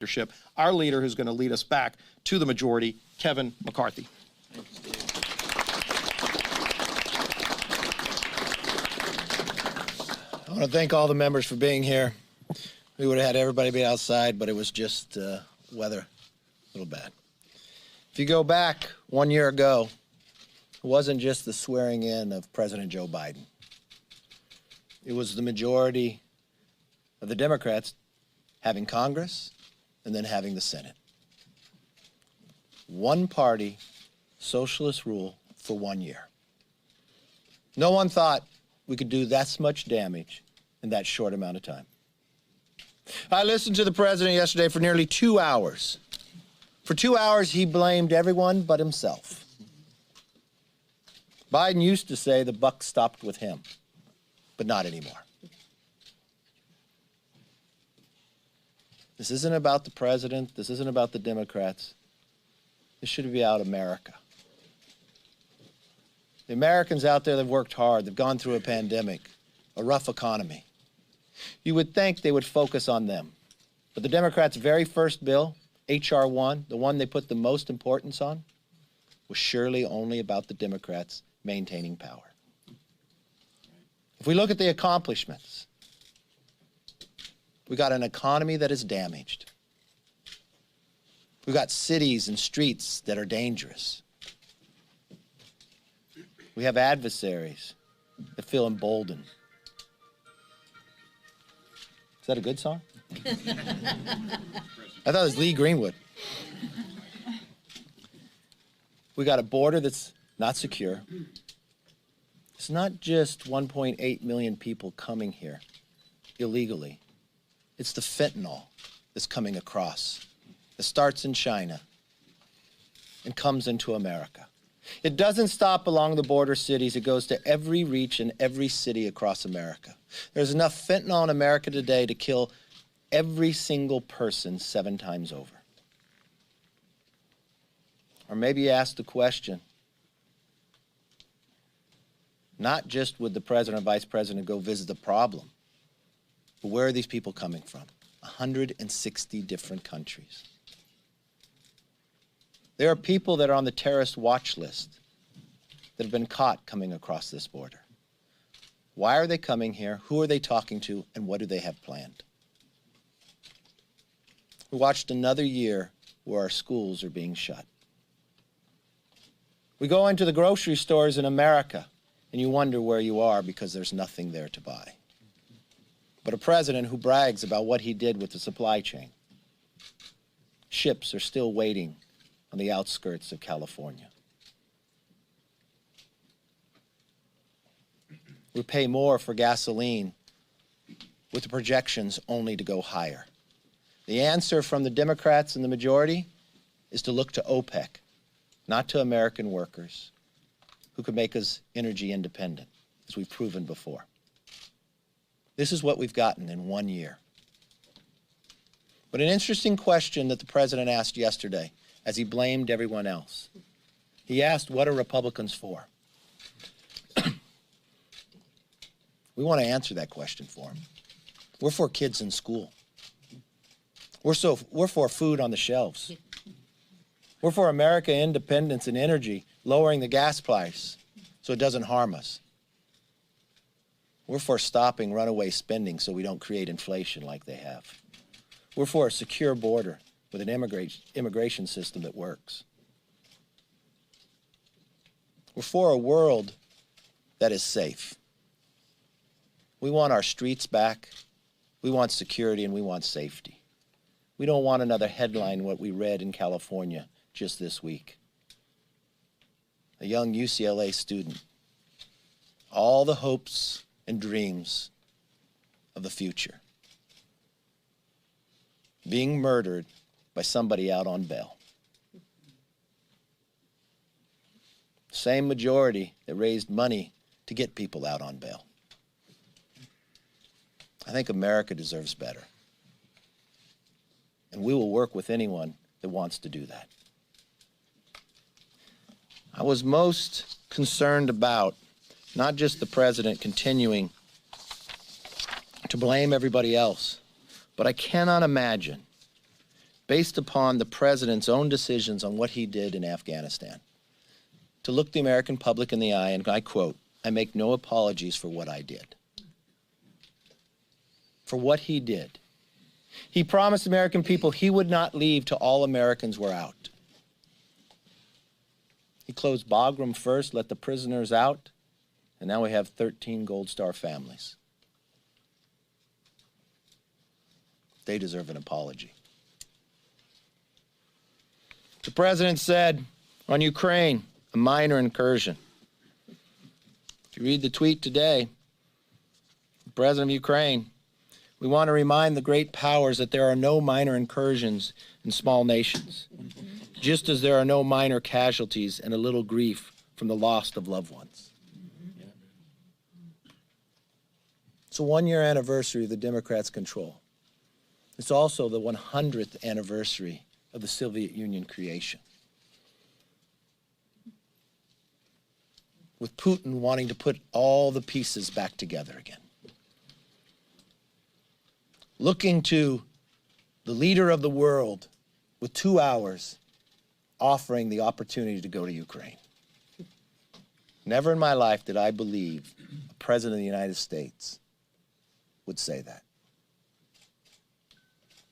directorship, our leader who's going to lead us back to the majority, Kevin McCarthy. Thank you, Steve. I want to thank all the members for being here. We would have had everybody be outside, but it was just weather a little bad. If you go back 1 year ago, it wasn't just the swearing in of President Joe Biden. It was the majority of the Democrats having Congress and then having the Senate. One party, socialist rule for 1 year. No one thought we could do that much damage in that short amount of time. I listened to the president yesterday for nearly 2 hours. For 2 hours, he blamed everyone but himself. Biden used to say the buck stopped with him, but not anymore. This isn't about the president. This isn't about the Democrats. This should be about America. The Americans out there that have worked hard, they've gone through a pandemic, a rough economy. You would think they would focus on them. But the Democrats' very first bill, H.R. 1, the one they put the most importance on, was surely only about the Democrats maintaining power. If we look at the accomplishments, we got an economy that is damaged. We got cities and streets that are dangerous. We have adversaries that feel emboldened. Is that a good song? I thought it was Lee Greenwood. We got a border that's not secure. It's not just 1.8 million people coming here illegally. It's the fentanyl that's coming across. It starts in China and comes into America. It doesn't stop along the border cities. It goes to every reach in every city across America. There's enough fentanyl in America today to kill every single person 7 times over. Or maybe you ask the question, not just would the president or vice president go visit the problem, but where are these people coming from? 160 different countries. There are people that are on the terrorist watch list that have been caught coming across this border. Why are they coming here? Who are they talking to? And what do they have planned? We watched another year where our schools are being shut. We go into the grocery stores in America and you wonder where you are because there's nothing there to buy. But a president who brags about what he did with the supply chain. Ships are still waiting on the outskirts of California. We pay more for gasoline with the projections only to go higher. The answer from the Democrats and the majority is to look to OPEC, not to American workers who could make us energy independent, as we've proven before. This is what we've gotten in 1 year. But an interesting question that the president asked yesterday as he blamed everyone else. He asked, what are Republicans for? We want to answer that question for him. We're for kids in school. We're for food on the shelves. We're for America independence and energy, lowering the gas price so it doesn't harm us. We're for stopping runaway spending so we don't create inflation like they have. We're for a secure border with an immigration system that works. We're for a world that is safe. We want our streets back. We want security and we want safety. We don't want another headline what we read in California just this week. A young UCLA student, all the hopes and dreams of the future, being murdered by somebody out on bail. Same majority that raised money to get people out on bail. I think America deserves better. And we will work with anyone that wants to do that. I was most concerned about not just the president continuing to blame everybody else, but I cannot imagine based upon the president's own decisions on what he did in Afghanistan, to look the American public in the eye, and I quote, "I make no apologies for what I did." For what he did. He promised American people he would not leave till all Americans were out. He closed Bagram first, let the prisoners out, and now we have 13 Gold Star families. They deserve an apology. The president said on Ukraine, a minor incursion. If you read the tweet today, the president of Ukraine, "We want to remind the great powers that there are no minor incursions in small nations, just as there are no minor casualties and a little grief from the loss of loved ones." It's a one-year anniversary of the Democrats' control. It's also the 100th anniversary of the Soviet Union creation. With Putin wanting to put all the pieces back together again. Looking to the leader of the world with 2 hours offering the opportunity to go to Ukraine. Never in my life did I believe a president of the United States would say that.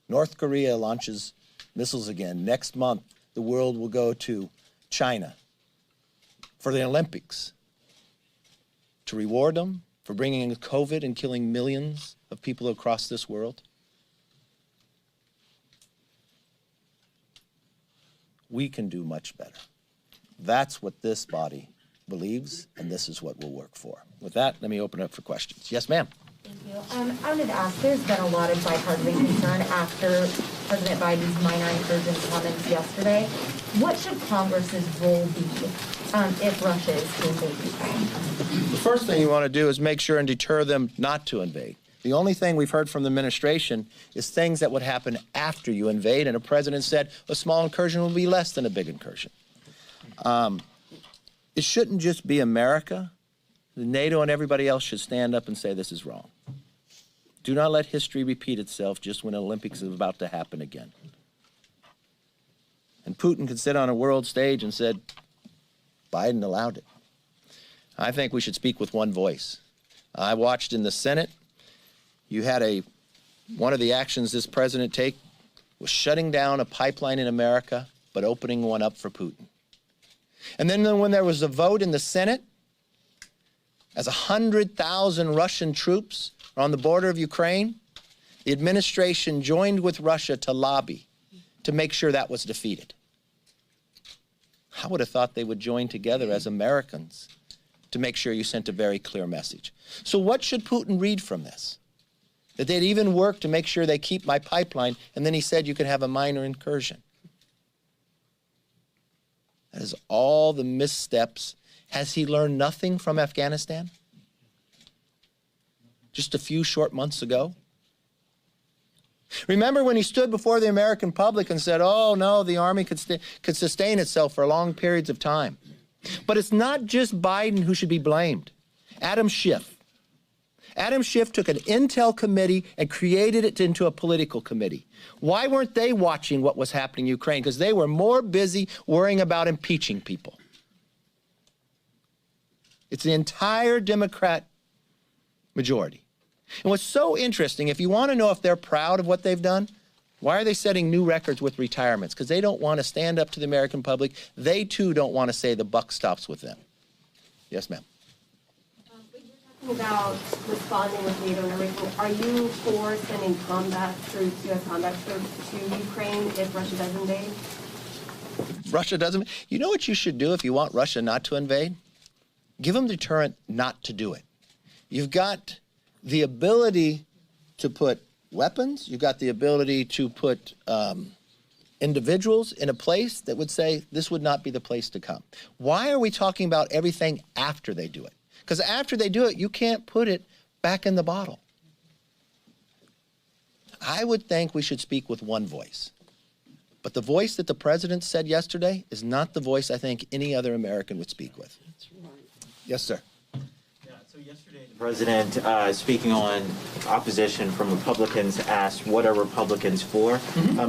North Korea launches missiles again. Next month, the world will go to China for the Olympics to reward them for bringing in COVID and killing millions of people across this world. We can do much better. That's what this body believes, and this is what we'll work for. With that, let me open it up for questions. Yes, ma'am. Thank you. I wanted to ask, there's been a lot of bipartisan concern after President Biden's minor incursion comments yesterday. What should Congress's role be if Russia is to invade Ukraine? The first thing you want to do is make sure and deter them not to invade. The only thing we've heard from the administration is things that would happen after you invade, and a president said a small incursion will be less than a big incursion. It shouldn't just be America. NATO and everybody else should stand up and say this is wrong. Do not let history repeat itself just when the Olympics is about to happen again. And Putin could sit on a world stage and said, Biden allowed it. I think we should speak with one voice. I watched in the Senate, you had one of the actions this president take was shutting down a pipeline in America, but opening one up for Putin. And then when there was a vote in the Senate, as 100,000 Russian troops are on the border of Ukraine, the administration joined with Russia to lobby to make sure that was defeated. I would have thought they would join together as Americans to make sure you sent a very clear message. So what should Putin read from this? That they'd even work to make sure they keep my pipeline, and then he said you could have a minor incursion. That is all the missteps. Has he learned nothing from Afghanistan? Just a few short months ago? Remember when he stood before the American public and said, oh, no, the Army could sustain itself for long periods of time. But it's not just Biden who should be blamed. Adam Schiff. Adam Schiff took an intel committee and created it into a political committee. Why weren't they watching what was happening in Ukraine? Because they were more busy worrying about impeaching people. It's the entire Democrat majority. And what's so interesting, if you want to know if they're proud of what they've done, why are they setting new records with retirements? Because they don't want to stand up to the American public. They, too, don't want to say the buck stops with them. Yes, ma'am. But you're talking about responding with NATO and everything. Are you for sending combat troops, U.S. combat troops to Ukraine if Russia does invade? If Russia doesn't, you know what you should do if you want Russia not to invade? Give them deterrent not to do it. You've got the ability to put weapons. You've got the ability to put individuals in a place that would say this would not be the place to come. Why are we talking about everything after they do it? Because after they do it, you can't put it back in the bottle. I would think we should speak with one voice. But the voice that the president said yesterday is not the voice I think any other American would speak with. That's right. Yes, sir. Yeah, so Yesterday, the president, speaking on opposition from Republicans, asked, what are Republicans for?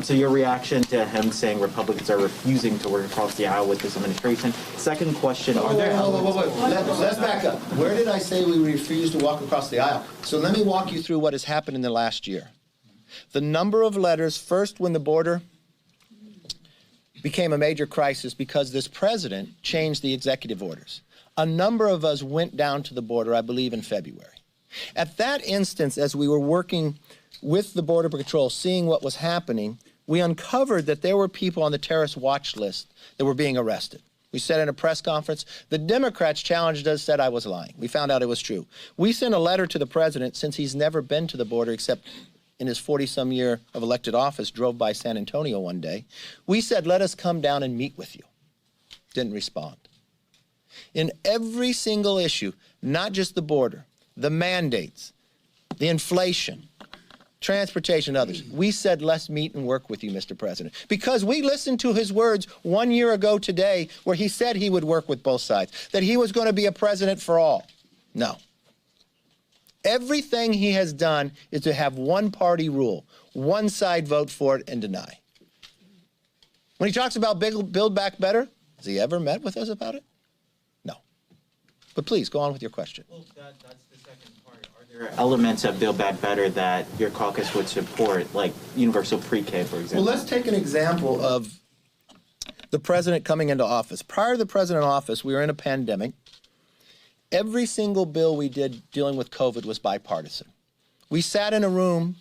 So your reaction to him saying Republicans are refusing to work across the aisle with this administration. Second question, are there elements... Let's back up. Where did I say we refuse to walk across the aisle? So let me walk you through what has happened in the last year. The number of letters, first when the border became a major crisis because this president changed the executive orders. A number of us went down to the border, I believe, in February. At that instance, as we were working with the Border Patrol, seeing what was happening, we uncovered that there were people on the terrorist watch list that were being arrested. We said in a press conference, the Democrats challenged us, said I was lying. We found out it was true. We sent a letter to the president, since he's never been to the border except in his 40-some year of elected office, drove by San Antonio one day. We said, let us come down and meet with you. Didn't respond. In every single issue, not just the border, the mandates, the inflation, transportation, others, we said, let's meet and work with you, Mr. President. Because we listened to his words 1 year ago today where he said he would work with both sides, that he was going to be a president for all. No. Everything he has done is to have one-party rule, one side vote for it and deny. When he talks about Build Back Better, has he ever met with us about it? No. But please, go on with your question. Well, that's the second part. Are there elements of Build Back Better that your caucus would support, like universal pre-K, for example? Well, let's take an example of the president coming into office. Prior to the president in office, we were in a pandemic. Every single bill we did dealing with COVID was bipartisan. We sat in a room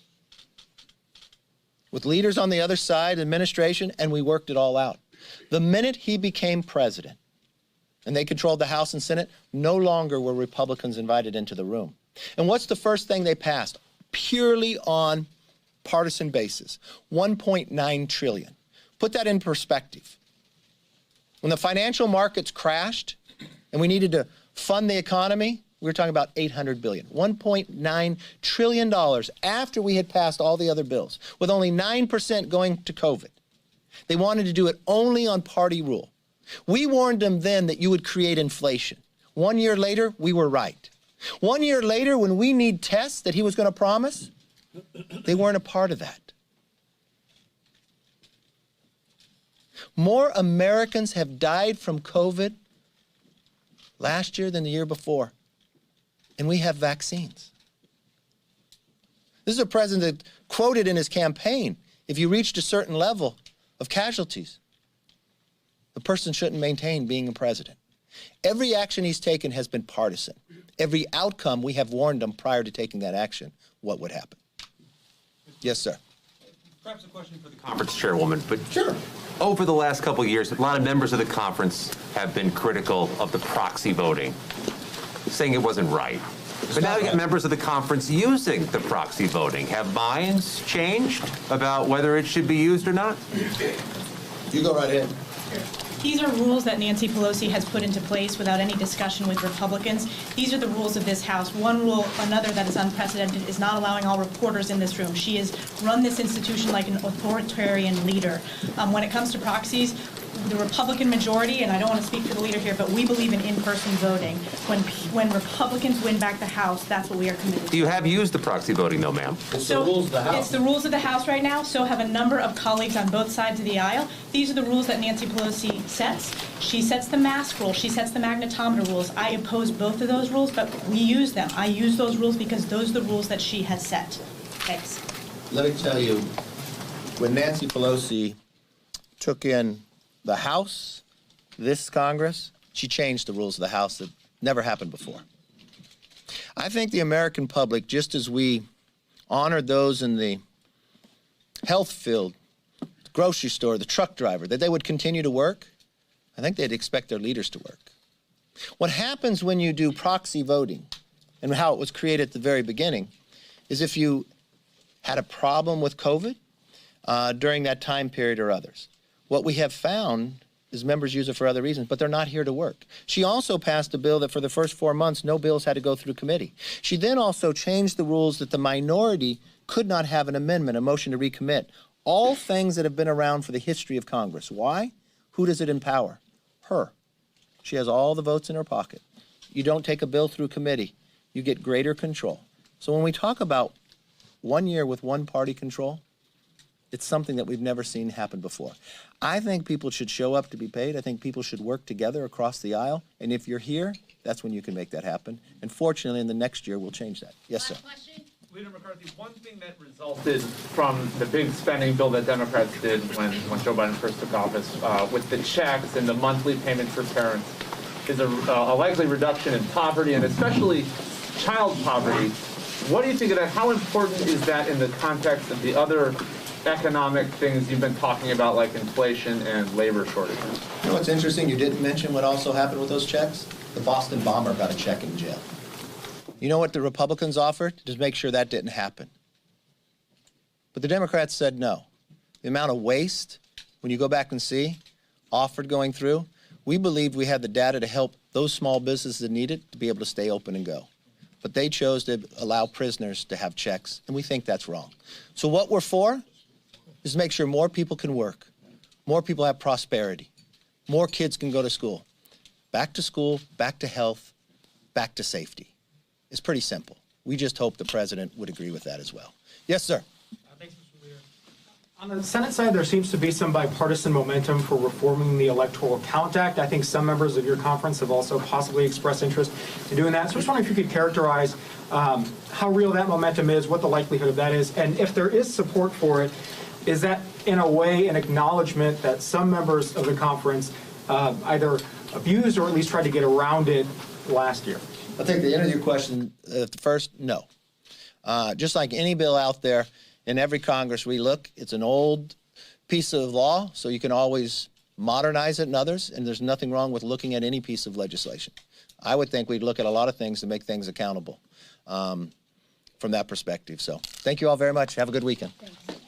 with leaders on the other side, administration, and we worked it all out. The minute he became president, and they controlled the House and Senate, no longer were Republicans invited into the room. And what's the first thing they passed? Purely on partisan basis, $1.9 trillion. Put that in perspective. When the financial markets crashed and we needed to fund the economy, we were talking about $800 billion, $1.9 trillion after we had passed all the other bills, with only 9% going to COVID. They wanted to do it only on party rule. We warned them then that you would create inflation. 1 year later, we were right. 1 year later, when we need tests that he was going to promise, they weren't a part of that. More Americans have died from COVID last year than the year before, and we have vaccines. This is a president that quoted in his campaign, if you reached a certain level of casualties, the person shouldn't maintain being a president. Every action he's taken has been partisan. Every outcome, we have warned him prior to taking that action what would happen. Yes, sir. Perhaps a question for the conference chairwoman, but Sure. over the last couple of years, a lot of members of the conference have been critical of the proxy voting, saying it wasn't right. But now you get members of the conference using the proxy voting. Have minds changed about whether it should be used or not? You go right ahead. These are rules that Nancy Pelosi has put into place without any discussion with Republicans. These are the rules of this House. One rule, another that is unprecedented, is not allowing all reporters in this room. She has run this institution like an authoritarian leader. When it comes to proxies, the Republican majority, and I don't want to speak for the leader here, but we believe in in-person voting. When Republicans win back the House, that's what we are committed to. You have used the proxy voting, though, ma'am. It's the rules of the House. It's the rules of the House right now. So have a number of colleagues on both sides of the aisle. These are the rules that Nancy Pelosi sets. She sets the mask rule. She sets the magnetometer rules. I oppose both of those rules, but we use them. I use those rules because those are the rules that she has set. Thanks. Let me tell you, when Nancy Pelosi took in the House, this Congress, she changed the rules of the House that never happened before. I think the American public, just as we honored those in the health field, the grocery store, the truck driver, that they would continue to work, I think they'd expect their leaders to work. What happens when you do proxy voting, and how it was created at the very beginning, is if you had a problem with COVID during that time period or others, what we have found is members use it for other reasons, but they're not here to work. She also passed a bill that for the first 4 months, no bills had to go through committee. She then also changed the rules that the minority could not have an amendment, a motion to recommit. All things that have been around for the history of Congress. Why? Who does it empower? Her. She has all the votes in her pocket. You don't take a bill through committee. you get greater control. So when we talk about 1 year with one party control, it's something that we've never seen happen before. I think people should show up to be paid. I think people should work together across the aisle. And if you're here, that's when you can make that happen. And fortunately, in the next year, we'll change that. Yes, sir. Leader McCarthy, one thing that resulted from the big spending bill that Democrats did when Joe Biden first took office with the checks and the monthly payments for parents is a likely reduction in poverty and especially child poverty. What do you think of that? How important is that in the context of the other economic things you've been talking about, like inflation and labor shortages? You know what's interesting? You didn't mention what also happened with those checks? The Boston bomber got a check in jail. You know what the Republicans offered? To make sure that didn't happen. But the Democrats said no. The amount of waste, when you go back and see, offered going through, we believed we had the data to help those small businesses that need it to be able to stay open and go. But they chose to allow prisoners to have checks, and we think that's wrong. So what we're for is to make sure more people can work, more people have prosperity, more kids can go to school. Back to school, back to health, back to safety. It's pretty simple. We just hope the president would agree with that as well. Yes, sir. Thanks, Mr. Leader. On the Senate side, there seems to be some bipartisan momentum for reforming the Electoral Count Act. I think some members of your conference have also possibly expressed interest in doing that. So I was wondering if you could characterize how real that momentum is, what the likelihood of that is, and if there is support for it, is that in a way an acknowledgement that some members of the conference either abused or at least tried to get around it last year? I'll take the interview question first. No. Just like any bill out there, in every Congress we look, it's an old piece of law, so you can always modernize it in others, and there's nothing wrong with looking at any piece of legislation. I would think we'd look at a lot of things to make things accountable from that perspective. So thank you all very much. Have a good weekend. Thanks.